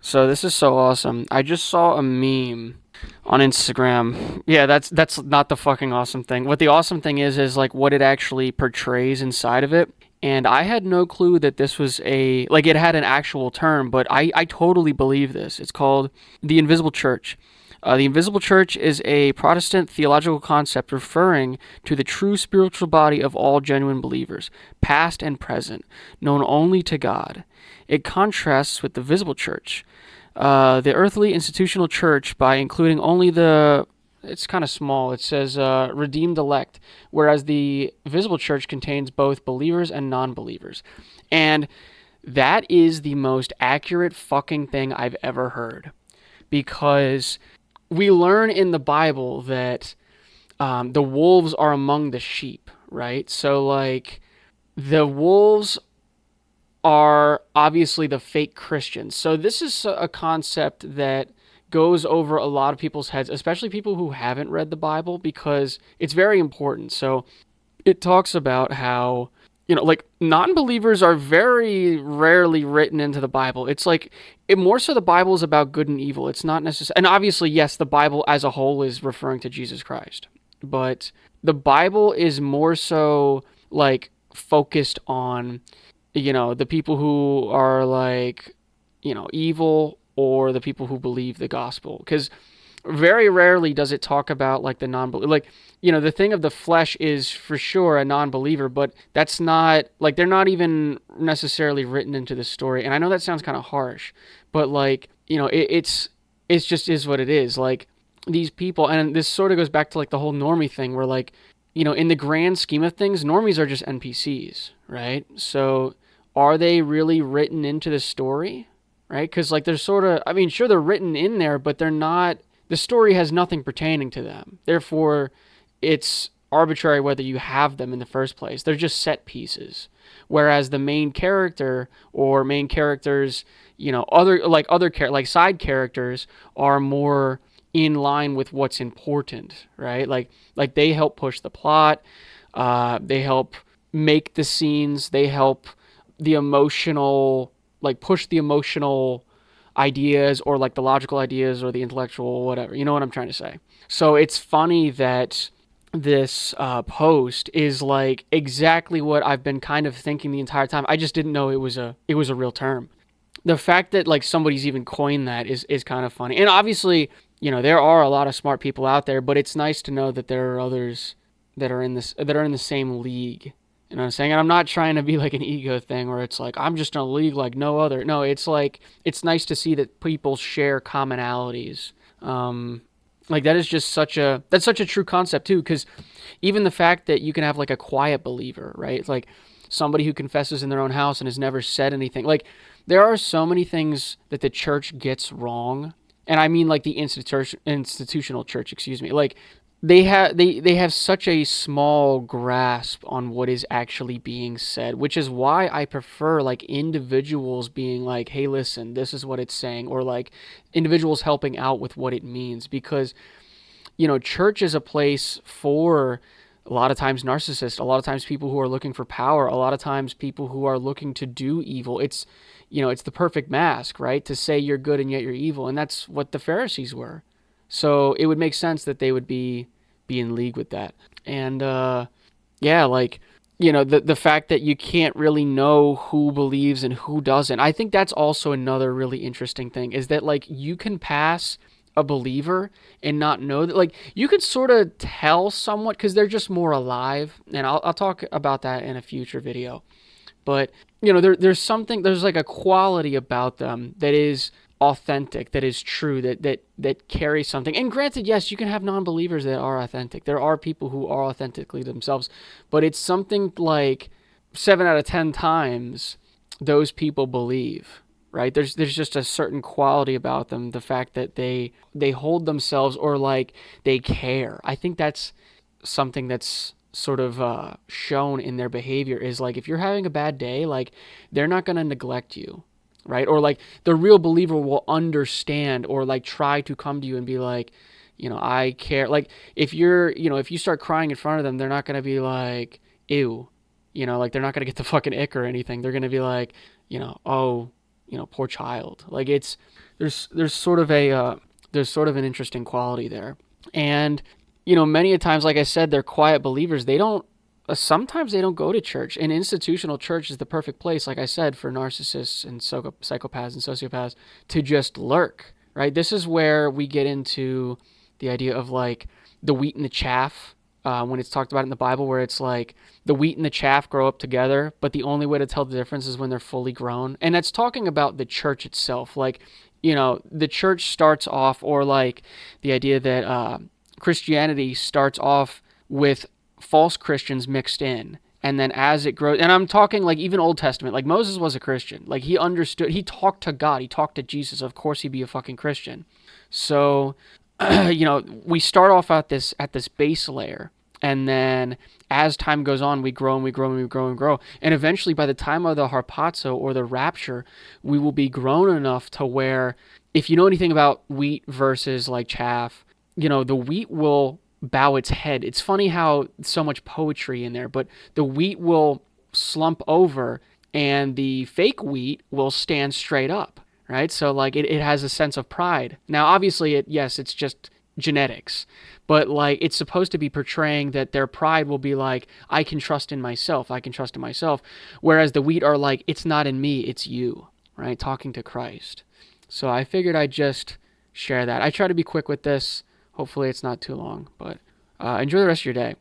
So this is so awesome. I just saw a meme on Instagram. Yeah, that's not the fucking awesome thing. What the awesome thing is like what it actually portrays inside of it. And I had no clue that this was a like it had an actual term, but I totally believe this. It's called the Invisible Church. The Invisible Church is a Protestant theological concept referring to the true spiritual body of all genuine believers, past and present, known only to God. It contrasts with the visible church, the earthly institutional church, by including only the it's kind of small. It says redeemed elect, whereas the visible church contains both believers and non believers. And that is the most accurate fucking thing I've ever heard. Because we learn in the Bible that the wolves are among the sheep, right? So, like, the wolves are obviously the fake Christians. So this is a concept that goes over a lot of people's heads, especially people who haven't read the Bible, because it's very important. So it talks about how, like non-believers are very rarely written into the Bible. It's like more so the Bible is about good and evil. It's not necessarily, and obviously, yes, the Bible as a whole is referring to Jesus Christ, but the Bible is more so like focused on the people who are like, evil, or the people who believe the gospel. Because very rarely does it talk about like the non-believer. Like, the thing of the flesh is for sure a non-believer, but that's not like they're not even necessarily written into the story. And I know that sounds kind of harsh, but like, it's just is what it is. Like these people, and this sort of goes back to like the whole normie thing where like, in the grand scheme of things, normies are just NPCs, right? So are they really written into the story, right? Because like they're sort of, I mean, sure they're written in there, but they're not. The story has nothing pertaining to them. Therefore, it's arbitrary whether you have them in the first place. They're just set pieces. Whereas the main character or main characters, other side characters are more in line with what's important, right? Like they help push the plot. They help make the scenes. They help the emotional, like push the emotional ideas, or like the logical ideas, or the intellectual, whatever. You know what I'm trying to say? So it's funny that this post is like exactly what I've been kind of thinking the entire time. I just didn't know it was a real term. The fact that like somebody's even coined that is kind of funny. And obviously, there are a lot of smart people out there, but it's nice to know that there are others that are in the same league. You know what I'm saying? And I'm not trying to be like an ego thing where it's like I'm just in a league like no other. No, it's like it's nice to see that people share commonalities. Like that's such a true concept too, because even the fact that you can have like a quiet believer, right? It's like somebody who confesses in their own house and has never said anything. Like there are so many things that the church gets wrong, and I mean like the institutional church, excuse me. Like they have such a small grasp on what is actually being said, which is why I prefer like individuals being like, "Hey, listen, this is what it's saying," or like individuals helping out with what it means, because church is a place for a lot of times narcissists, a lot of times people who are looking for power, a lot of times people who are looking to do evil. It's the perfect mask, right? To say you're good and yet you're evil, and that's what the Pharisees were. So it would make sense that they would be in league with that. And yeah, like the fact that you can't really know who believes and who doesn't. I think that's also another really interesting thing, is that like you can pass a believer and not know that, like you could sort of tell somewhat because they're just more alive, and I'll talk about that in a future video. But there's like a quality about them that is authentic, that is true, that carries something. And granted, yes, you can have non-believers that are authentic. There are people who are authentically themselves, but it's something like 7 out of 10 times those people believe, right? There's just a certain quality about them, the fact that they hold themselves, or like they care. I think that's something that's sort of shown in their behavior, is like if you're having a bad day, like they're not going to neglect you, right? Or like the real believer will understand, or like try to come to you and be like, I care. Like if you start crying in front of them, they're not going to be like, ew, like they're not going to get the fucking ick or anything. They're going to be like, oh, poor child. Like there's sort of an interesting quality there. And many a times, like I said, they're quiet believers. Sometimes they don't go to church. An institutional church is the perfect place, like I said, for narcissists and psychopaths and sociopaths to just lurk, right? This is where we get into the idea of like the wheat and the chaff, when it's talked about in the Bible, where it's like the wheat and the chaff grow up together, but the only way to tell the difference is when they're fully grown. And that's talking about the church itself. Like, the church starts off, or like the idea that Christianity starts off with false Christians mixed in. And then as it grows, and I'm talking like even Old Testament, like Moses was a Christian. Like he understood, he talked to God, he talked to Jesus. Of course he'd be a fucking Christian. So, we start off at this base layer. And then as time goes on, we grow and we grow and we grow and grow. And eventually by the time of the harpazo or the rapture, we will be grown enough to where, if you know anything about wheat versus like chaff, the wheat will bow its head. It's funny how so much poetry in there, but the wheat will slump over and the fake wheat will stand straight up, right? So like it has a sense of pride. Now, obviously, it's just genetics, but like it's supposed to be portraying that their pride will be like, I can trust in myself. Whereas the wheat are like, it's not in me, it's you, right? Talking to Christ. So I figured I'd just share that. I try to be quick with this. Hopefully it's not too long, but enjoy the rest of your day.